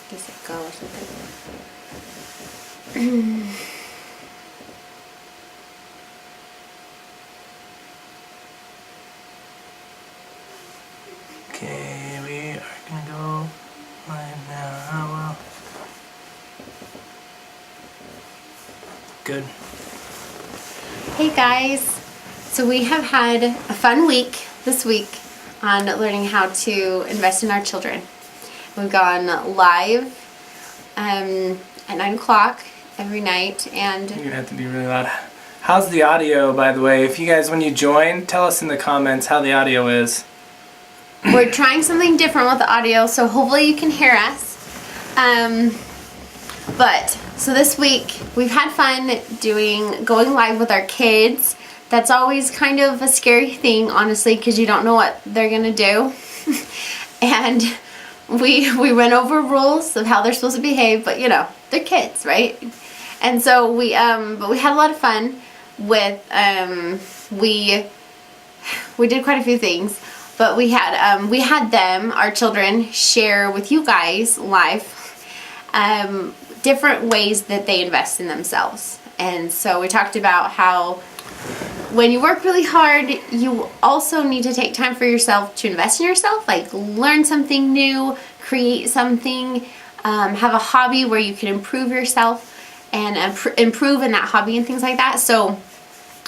Does it go or something? Okay, we are gonna go live now. Good. Hey guys, so we have had a fun week this week on learning how to invest in our children. We've gone live at 9 o'clock every night, and You're gonna have to be really loud. How's the audio, by the way? If you guys, when you join, tell us in the comments how the audio is. we're trying something different with the audio, so hopefully you can hear us. So this week we've had fun going live with our kids. That's always kind of a scary thing, honestly, because you don't know what they're gonna do. And we went over rules of how they're supposed to behave, but you know, they're kids, right? And so we had a lot of fun with we did quite a few things, but we had them, our children, share with you guys live different ways that they invest in themselves. And so we talked about how when you work really hard, you also need to take time for yourself to invest in yourself, like learn something new, create something, have a hobby where you can improve yourself and improve in that hobby and things like that. So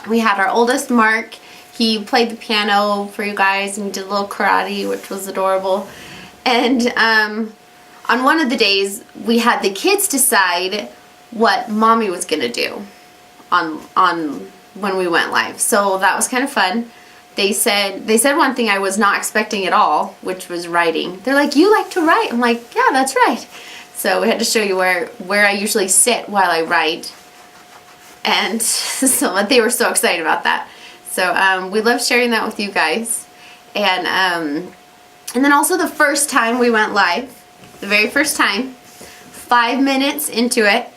we had our oldest, Mark. He played the piano for you guys and did a little karate, which was adorable. And on one of the days, we had the kids decide what mommy was gonna do on when we went live. So that was kind of fun. They said one thing I was not expecting at all, which was writing. They're like, "You like to write?" I'm like, "Yeah, that's right." So we had to show you where I usually sit while I write. And so they were so excited about that. So we love sharing that with you guys. And then also the first time we went live, the very first time, 5 minutes into it,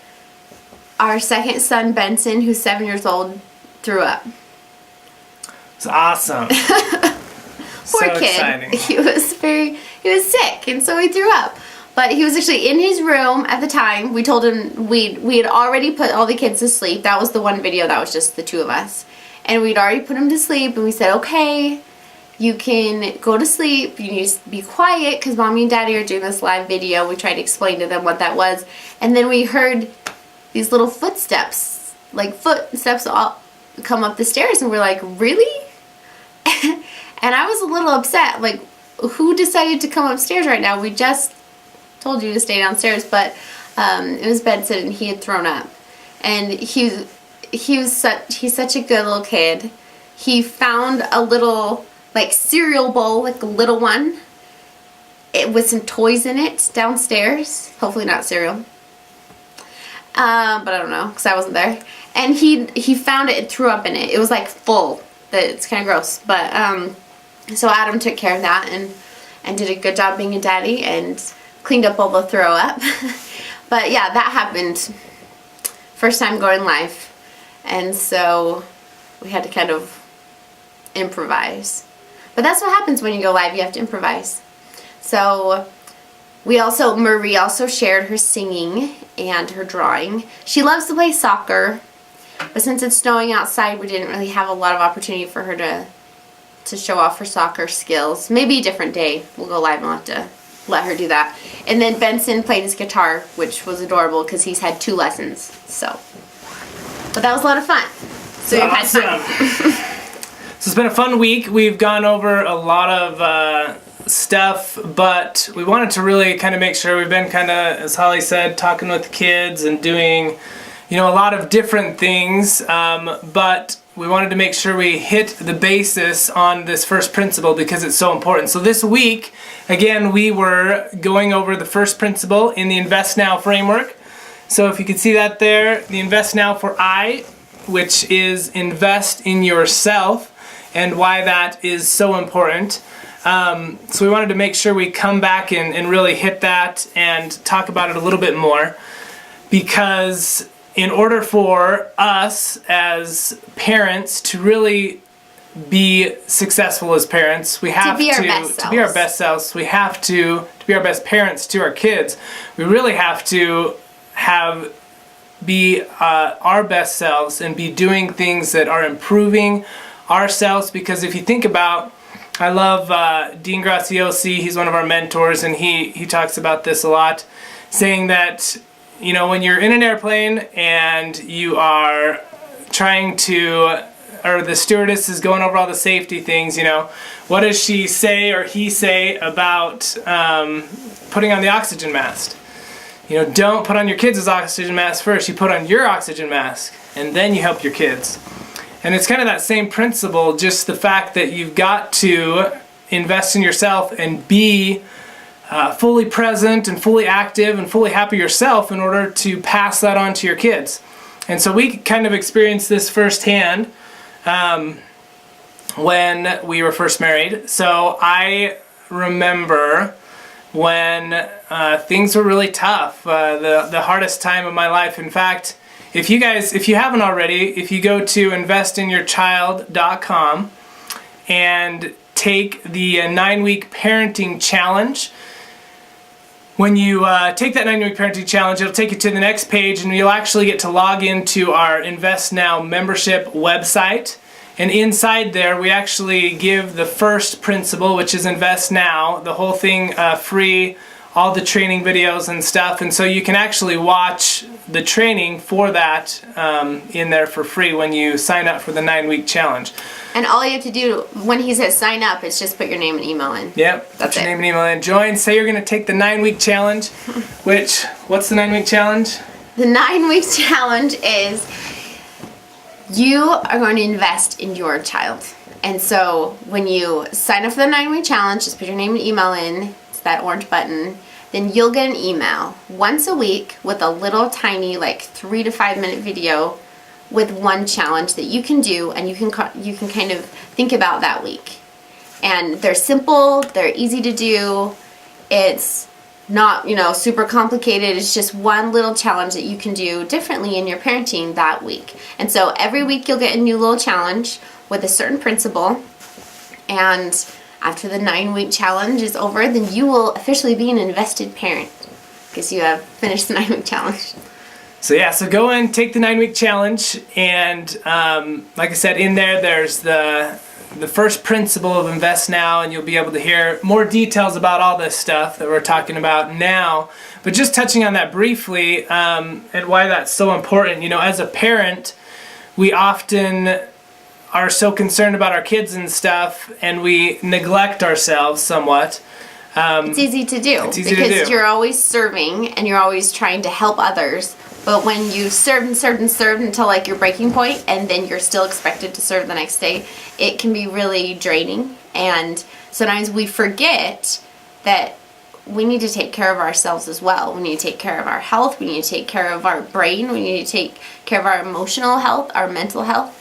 our second son, Benson, who's 7 years old, threw up. It's awesome. Poor So kid. exciting. He was sick, and so he threw up. But he was actually in his room at the time. We told him we had already put all the kids to sleep. That was the one video that was just the two of us. And we'd already put him to sleep, and we said, "Okay, you can go to sleep. You need to be quiet because mommy and daddy are doing this live video." We tried to explain to them what that was. And then we heard these little footsteps, all come up the stairs, and we're like, "Really?" And I was a little upset. Like, who decided to come upstairs right now? We just told you to stay downstairs. But it was Benson, and he had thrown up. And he's such a good little kid. He found a little cereal bowl, like a little one, with some toys in it downstairs. Hopefully not cereal. But I don't know, because I wasn't there. And he found it and threw up in it. It was like full. It's kind of gross. But so Adam took care of that and did a good job being a daddy and cleaned up all the throw up. But yeah, that happened. First time going live. And so we had to kind of improvise. But that's what happens when you go live. You have to improvise. So Marie also shared her singing and her drawing. She loves to play soccer, but since it's snowing outside, we didn't really have a lot of opportunity for her to show off her soccer skills. Maybe a different day we'll go live and we'll have to let her do that. And then Benson played his guitar, which was adorable because he's had 2 lessons. But that was a lot of fun. So you've had fun. So it's been a fun week. We've gone over a lot of stuff, but we wanted to really kind of make sure we've been kind of, as Holly said, talking with the kids and doing, a lot of different things, but we wanted to make sure we hit the basis on this first principle because it's so important. So this week, again, we were going over the first principle in the Invest Now framework. So if you can see that there, the Invest Now for I, which is invest in yourself, and why that is so important. So we wanted to make sure we come back and really hit that and talk about it a little bit more, because in order for us as parents to really be successful as parents. We have be our best to be our best selves. We have to be our best parents to our kids. We really have to be our best selves and be doing things that are improving ourselves. Because if you think about, I love Dean Graziosi. He's one of our mentors, and he talks about this a lot, saying that, you know, when you're in an airplane and you are trying to, or the stewardess is going over all the safety things, you know, what does she say or he say about putting on the oxygen mask? You know, don't put on your kids' oxygen mask first. You put on your oxygen mask, and then you help your kids. And it's kind of that same principle, just the fact that you've got to invest in yourself and be fully present and fully active and fully happy yourself in order to pass that on to your kids. And so we kind of experienced this firsthand when we were first married. So I remember when things were really tough, the hardest time of my life. In fact, if you haven't already, if you go to investinyourchild.com and take the 9-week parenting challenge, when you take that 9-week parenting challenge, it'll take you to the next page, and you'll actually get to log into our Invest Now membership website. And inside there, we actually give the first principle, which is Invest Now, the whole thing free, all the training videos and stuff. And so you can actually watch the training for that in there for free when you sign up for the 9-week challenge. And all you have to do when he says sign up is just put your name and email in. Yep, That's put your it. name and email in. Join, say you're going to take the 9-week challenge, which, what's the 9-week challenge? The 9-week challenge is you are going to invest in your child. And so when you sign up for the 9-week challenge, just put your name and email in. It's that orange button. Then you'll get an email once a week with a little tiny, like 3 to 5 minute video with one challenge that you can do, and you can kind of think about that week. And they're simple, they're easy to do. It's not, you know, super complicated. It's just one little challenge that you can do differently in your parenting that week. And so every week you'll get a new little challenge with a certain principle. And after the 9-week challenge is over, then you will officially be an invested parent because you have finished the 9-week challenge. So yeah, so go and take the 9-week challenge, and like I said, in there's the first principle of Invest Now, and you'll be able to hear more details about all this stuff that we're talking about now. But just touching on that briefly, and why that's so important. You know, as a parent, we often are so concerned about our kids and stuff, and we neglect ourselves somewhat. It's easy to do because you're always serving and you're always trying to help others. But when you serve and serve and serve until like your breaking point, and then you're still expected to serve the next day, it can be really draining. And sometimes we forget that we need to take care of ourselves as well. We need to take care of our health. We need to take care of our brain. We need to take care of our emotional health, our mental health.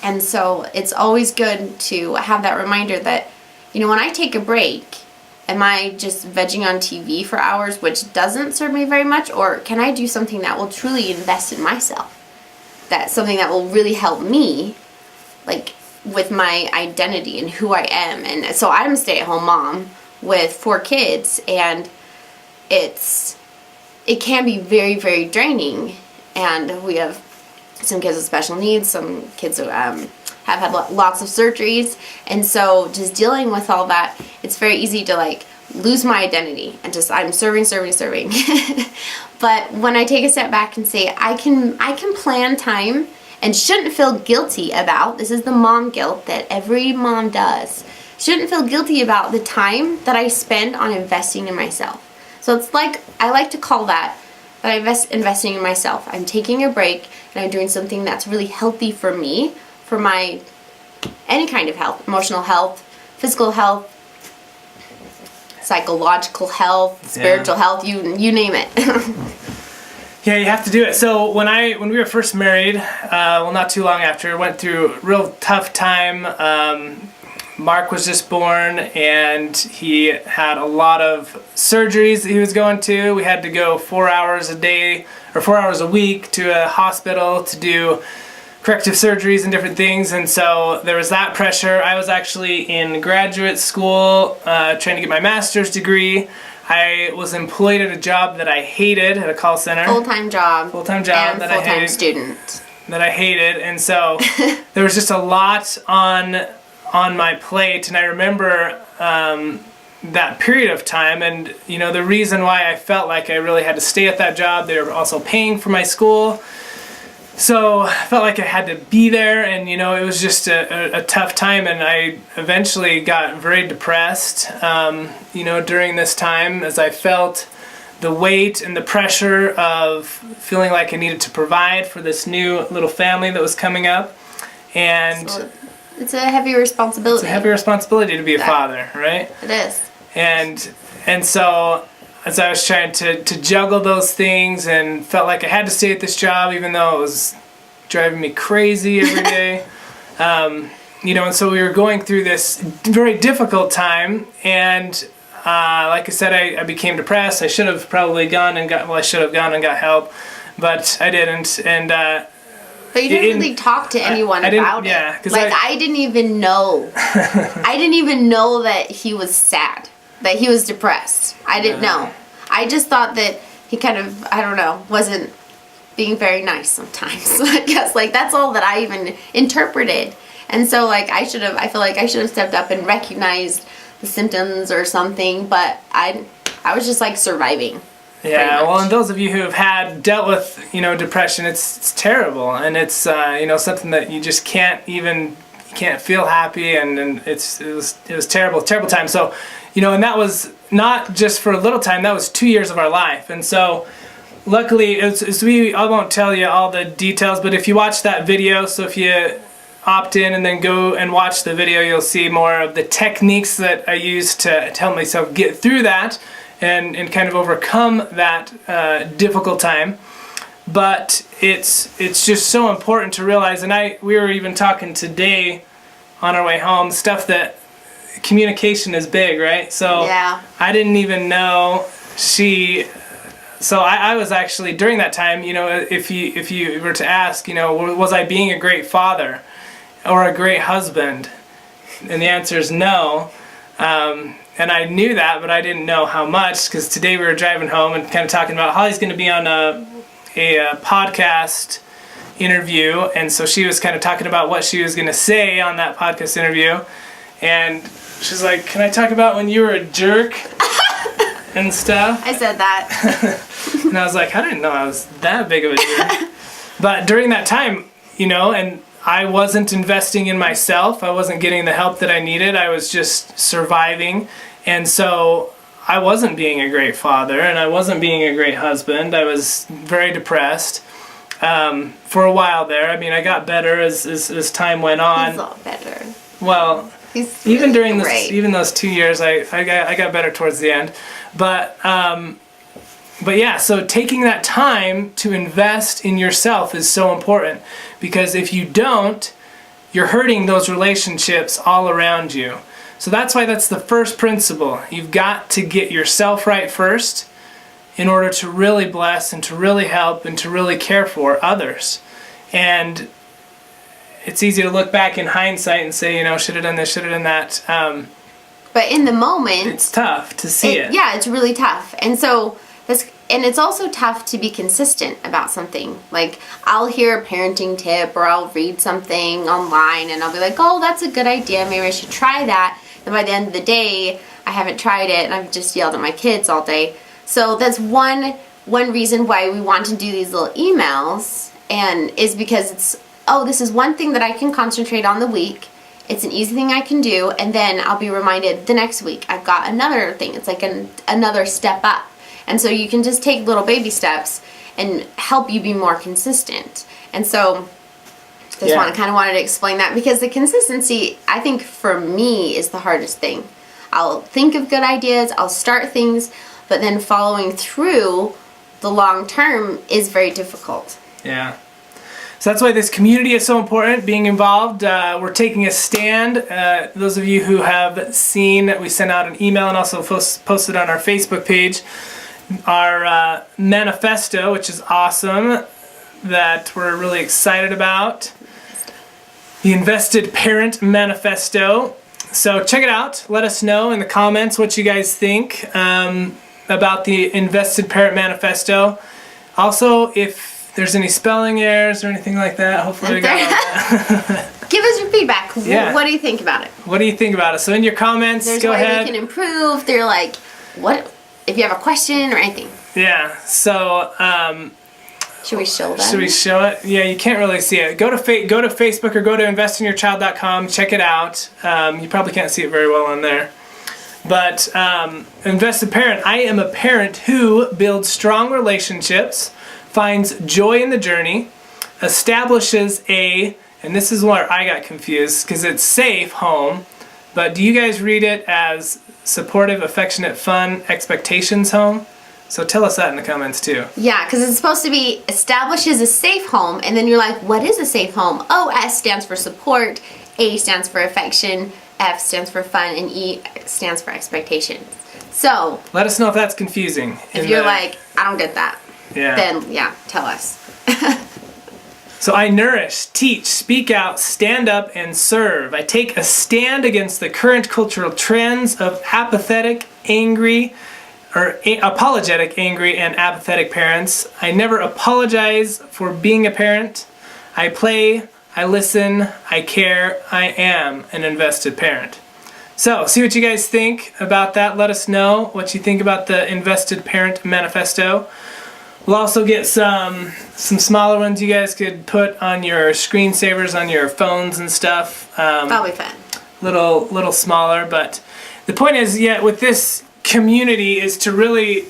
And so it's always good to have that reminder that, you know, when I take a break, am I just vegging on TV for hours, which doesn't serve me very much? Or can I do something that will truly invest in myself? That's something that will really help me, like, with my identity and who I am. And so I'm a stay-at-home mom with 4 kids, and it can be very, very draining. And we have some kids with special needs, some kids who have had lots of surgeries, and so just dealing with all that, it's very easy to like lose my identity and just I'm serving. But when I take a step back and say I can plan time and shouldn't feel guilty about, this is the mom guilt that every mom does, shouldn't feel guilty about the time that I spend on investing in myself. So it's like, I like to call that I investing in myself. I'm taking a break and I'm doing something that's really healthy for me, for my any kind of health, emotional health, physical health, psychological health, spiritual health, you name it. Yeah, you have to do it. So when we were first married, well, not too long after, went through a real tough time. Mark was just born, and he had a lot of surgeries that he was going to. We had to go 4 hours a day or 4 hours a week to a hospital to do corrective surgeries and different things, and so there was that pressure. I was actually in graduate school trying to get my master's degree. I was employed at a job that I hated at a call center. Full-time job. Full-time job and that I full-time hated. student. That I hated, and so there was just a lot on my plate, and I remember that period of time, and you know, the reason why I felt like I really had to stay at that job, they were also paying for my school, so I felt like I had to be there, and you know, it was just a tough time, and I eventually got very depressed, you know, during this time, as I felt the weight and the pressure of feeling like I needed to provide for this new little family that was coming up, and So it's a heavy responsibility. it's a heavy responsibility to be a father, right? It is. And so as I was trying to juggle those things and felt like I had to stay at this job even though it was driving me crazy every day, you know, and so we were going through this very difficult time, and like I said, I became depressed. I should have probably gone and got help, but I didn't, and But you didn't really talk to anyone about it. Yeah, 'cause like I didn't even know. I didn't even know that he was sad, that he was depressed. I didn't know. I just thought that he kind of, I don't know, wasn't being very nice sometimes. I guess like that's all that I even interpreted. And so like I feel like I should have stepped up and recognized the symptoms or something, but I was just like surviving. Yeah, well, and those of you who have dealt with, you know, depression, it's terrible, and it's you know, something that you just can't feel happy, and it was terrible time. So, you know, and that was not just for a little time, that was 2 years of our life. And so luckily I won't tell you all the details, but if you watch that video, so if you opt in and then go and watch the video, you'll see more of the techniques that I used to help myself get through that and kind of overcome that difficult time. But it's just so important to realize, and we were even talking today on our way home, stuff that communication is big, right? So yeah. I didn't even know so I was actually, during that time, you know, if you were to ask, you know, was I being a great father or a great husband? And the answer is no. And I knew that, but I didn't know how much, because today we were driving home and kind of talking about Holly's going to be on a podcast interview, and so she was kind of talking about what she was going to say on that podcast interview, and she's like, can I talk about when you were a jerk and stuff? I said that. And I was like, I didn't know I was that big of a jerk. But during that time, you know, and I wasn't investing in myself. I wasn't getting the help that I needed. I was just surviving. And so I wasn't being a great father, and I wasn't being a great husband. I was very depressed for a while there. I mean, I got better as time went on. He's a lot better. Well, He's even really during great. even those 2 years, I got better towards the end. But yeah, so taking that time to invest in yourself is so important, because if you don't, you're hurting those relationships all around you. So that's why that's the first principle. You've got to get yourself right first in order to really bless and to really help and to really care for others. And it's easy to look back in hindsight and say, you know, should have done this, should have done that. But in the moment, It's tough to see it. Yeah, it's really tough. And so and it's also tough to be consistent about something. Like, I'll hear a parenting tip or I'll read something online and I'll be like, oh, that's a good idea. Maybe I should try that. And by the end of the day, I haven't tried it and I've just yelled at my kids all day. So that's one reason why we want to do these little emails, and is because it's, oh, this is one thing that I can concentrate on the week. It's an easy thing I can do, and then I'll be reminded the next week I've got another thing. It's like another step up. And so you can just take little baby steps and help you be more consistent. And so just kind of wanted to explain that, because the consistency, I think for me, is the hardest thing. I'll think of good ideas, I'll start things, but then following through the long term is very difficult. Yeah. So that's why this community is so important, being involved. We're taking a stand. Those of you who have seen, we sent out an email and also posted on our Facebook page our manifesto, which is awesome, that we're really excited about. the Invested Parent Manifesto. So check it out. Let us know in the comments what you guys think about the Invested Parent Manifesto. Also, if there's any spelling errors or anything like that, hopefully we got all that. Give us your feedback. Yeah. What do you think about it? What do you think about it? So in your comments, There's go a way ahead. we can improve. They're like, what if you have a question or anything? Yeah. So Should we show them? should we show it? Yeah, you can't really see it. Go to Facebook or go to investinyourchild.com. Check it out. You probably can't see it very well on there. But Invested Parent. I am a parent who builds strong relationships, finds joy in the journey, establishes and this is where I got confused because it's safe home, but do you guys read it as supportive, affectionate, fun, expectations home? So tell us that in the comments too. Yeah, because it's supposed to be establishes a safe home, and then you're like, what is a safe home? Oh, S stands for support, A stands for affection, F stands for fun, and E stands for expectations. So Let us know if that's confusing. if you're like, I don't get that, yeah. then yeah, tell us. So I nourish, teach, speak out, stand up, and serve. I take a stand against the current cultural trends of apoplectic, angry, apologetic, angry, and apathetic parents. I never apologize for being a parent. I play, I listen, I care, I am an invested parent. So, see what you guys think about that. Let us know what you think about the Invested Parent Manifesto. We'll also get some smaller ones you guys could put on your screensavers on your phones and stuff. That'll be fun. Little smaller, but the point is, yeah, with this community is to really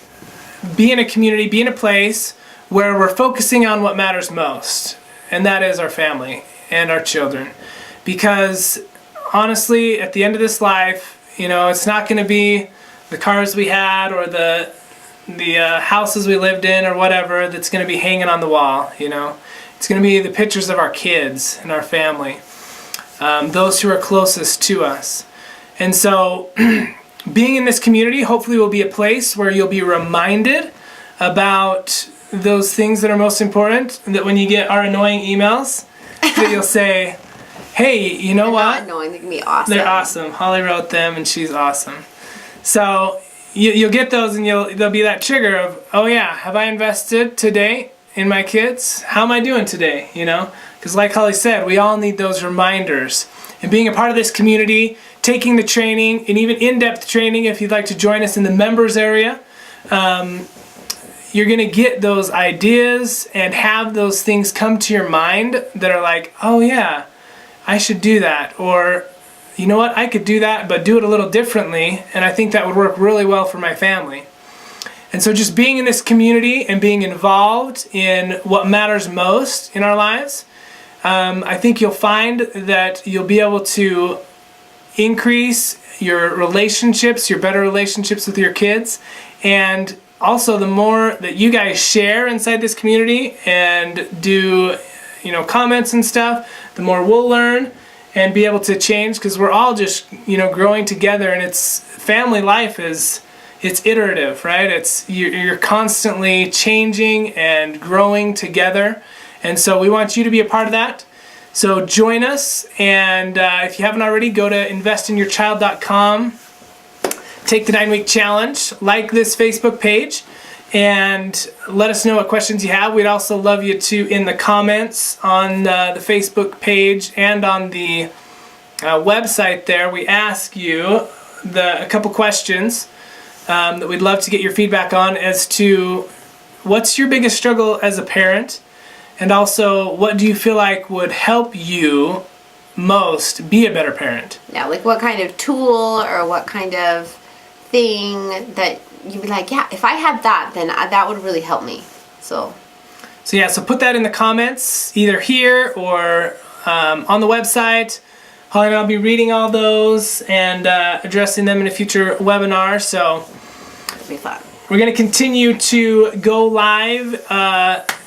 be in a community, be in a place where we're focusing on what matters most, and that is our family and our children. Because honestly, at the end of this life, it's not going to be the cars we had or the houses we lived in or whatever that's going to be hanging on the wall. It's going to be the pictures of our kids and our family, those who are closest to us. And so being in this community hopefully will be a place where you'll be reminded about those things that are most important, and that when you get our annoying emails that you'll say, hey, you know what? Not annoying, they can be awesome. They're awesome. Holly wrote them and she's awesome. So you'll get those, and there'll be that trigger of, oh yeah, have I invested today in my kids? How am I doing today? Because like Holly said, we all need those reminders. And being a part of this community, taking the training, and even in-depth training if you'd like to join us in the members area, you're going to get those ideas and have those things come to your mind that are like, oh yeah, I should do that. Or, you know what, I could do that, but do it a little differently, and I think that would work really well for my family. And so just being in this community and being involved in what matters most in our lives, I think you'll find that you'll be able to increase your relationships, your better relationships with your kids, and also the more that you guys share inside this community and do, comments and stuff, the more we'll learn and be able to change, because we're all just, growing together, and it's family life it's iterative, right? You're constantly changing and growing together, and so we want you to be a part of that. So join us, and if you haven't already, go to investinyourchild.com, take the 9-week challenge, like this Facebook page, and let us know what questions you have. We'd also love you to, in the comments on the Facebook page and on the website there, we ask you a couple questions that we'd love to get your feedback on as to what's your biggest struggle as a parent, and also what do you feel like would help you most be a better parent. Yeah, like what kind of tool or what kind of thing that you'd be like, yeah, if I had that, then that would really help me. So put that in the comments, either here or on the website. Holly and I'll be reading all those and addressing them in a future webinar. So it'll be fun. We're going to continue to go live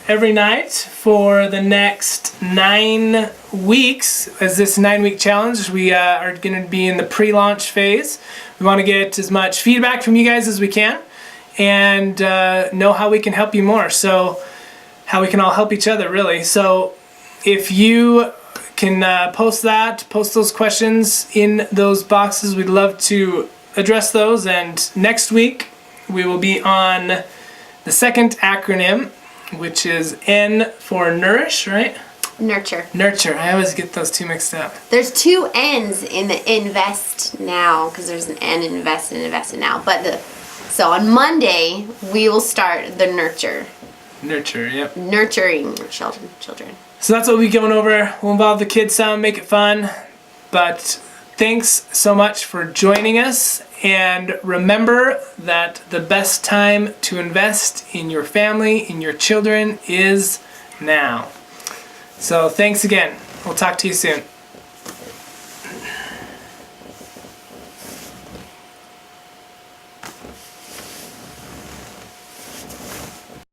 every night for the next 9 weeks as this 9-week challenge. We are going to be in the pre-launch phase. We want to get as much feedback from you guys as we can and know how we can help you more. So how we can all help each other, really. So if you can post those questions in those boxes. We'd love to address those. And next week we will be on the second acronym, which is N for nourish, right? Nurture. Nurture. I always get those two mixed up. There's two N's in the invest now, because there's an N in invest and invested now. So on Monday we will start the nurture. Nurture, yep. Nurturing children. So that's what we'll be going over. We'll involve the kids some, make it fun. But thanks so much for joining us. And remember that the best time to invest in your family, in your children, is now. So thanks again. We'll talk to you soon.